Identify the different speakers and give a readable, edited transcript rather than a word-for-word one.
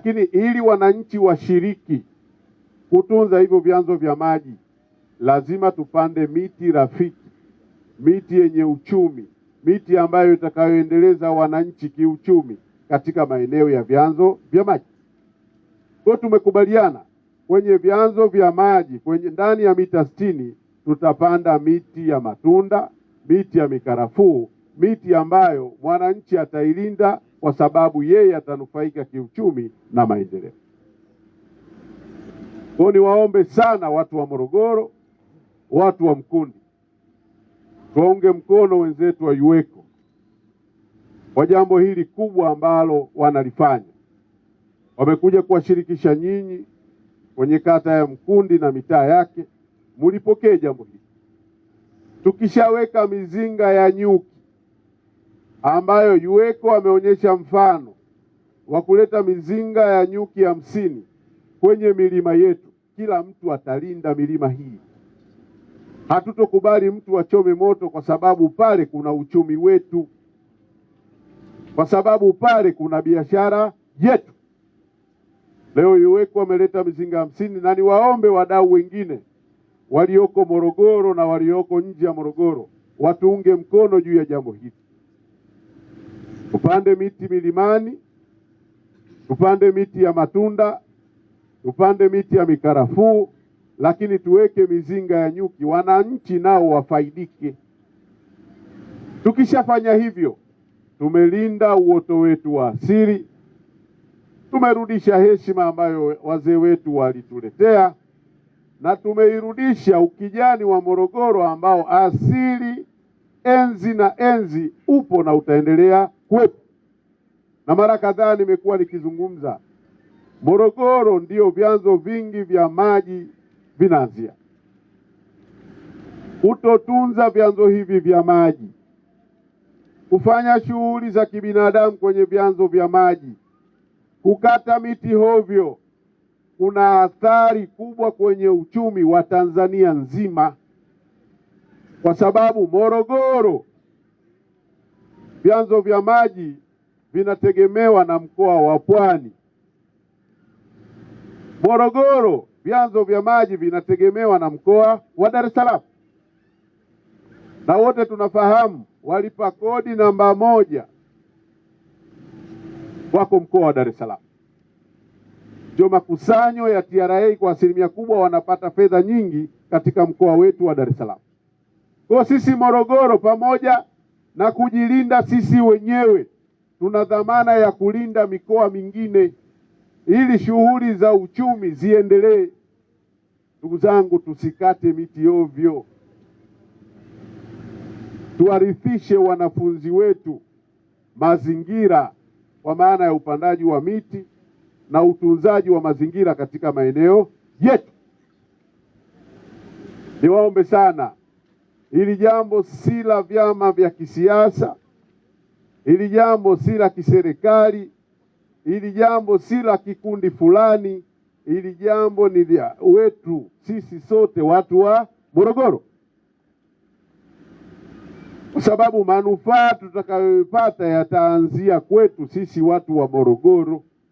Speaker 1: Lakini ili wananchi washiriki kutunza hivyo vyanzo vya maji, lazima tupande miti rafiki, miti yenye uchumi, miti ambayo itakayoendeleza wananchi kiuchumi katika maeneo ya vyanzo vya maji. Kwa tumekubaliana kwenye vyanzo vya maji, kwenye ndani ya mita 60 tutapanda miti ya matunda, miti ya mikarafuu, miti ambayo mwananchi atailinda kwa sababu yeye atanufaika kiuchumi na maendeleo. Kwa niwaombe sana watu wa Morogoro, watu wa Mkundi, tuunge mkono wenzetu wa UWECO kwa jambo hili kubwa ambalo wanalifanya. Wamekuja kuwashirikisha nyinyi kwenye kata ya Mkundi na mitaa yake, mulipokee jambo hili. Tukishaweka mizinga ya nyuki ambayo UWECO ameonyesha mfano wa kuleta mizinga ya nyuki 50 kwenye milima yetu, kila mtu atalinda milima hii. Hatutokubali mtu achome moto, kwa sababu pale kuna uchumi wetu, kwa sababu pale kuna biashara yetu. Leo UWECO ameleta mizinga 50, na niwaombe wadau wengine walioko Morogoro na walioko nje ya Morogoro watuunge mkono juu ya jambo hili. Tupande miti milimani, tupande miti ya matunda, tupande miti ya mikarafuu, lakini tuweke mizinga ya nyuki, wananchi nao wafaidike. Tukishafanya hivyo, tumelinda uoto wetu wa asili, tumerudisha heshima ambayo wazee wetu walituletea, na tumeirudisha ukijani wa Morogoro ambao asili enzi na enzi upo na utaendelea kuwepo. Na mara kadhaa nimekuwa nikizungumza, Morogoro ndio vyanzo vingi vya maji vinaanzia. Kutotunza vyanzo hivi vya maji, kufanya shughuli za kibinadamu kwenye vyanzo vya maji, kukata miti hovyo, kuna athari kubwa kwenye uchumi wa Tanzania nzima, kwa sababu Morogoro vyanzo vya maji vinategemewa na mkoa wa Pwani. Morogoro vyanzo vya maji vinategemewa na mkoa wa Dar es Salaam, na wote tunafahamu walipa kodi namba 1 wako mkoa wa Dar es Salaam. Ndio makusanyo ya TRA kwa asilimia kubwa wanapata fedha nyingi katika mkoa wetu wa Dar es Salaam. Kwa sisi Morogoro, pamoja na kujilinda sisi wenyewe, tuna dhamana ya kulinda mikoa mingine ili shughuli za uchumi ziendelee. Ndugu zangu, tusikate miti ovyo. Tuwarithishe wanafunzi wetu mazingira kwa maana ya upandaji wa miti na utunzaji wa mazingira katika maeneo yetu. Niwaombe sana, hili jambo si la vyama vya kisiasa, hili jambo si la kiserikali, hili jambo si la kikundi fulani, hili jambo ni la wetu sisi sote watu wa Morogoro, kwa sababu manufaa tutakayopata yataanzia kwetu sisi watu wa Morogoro.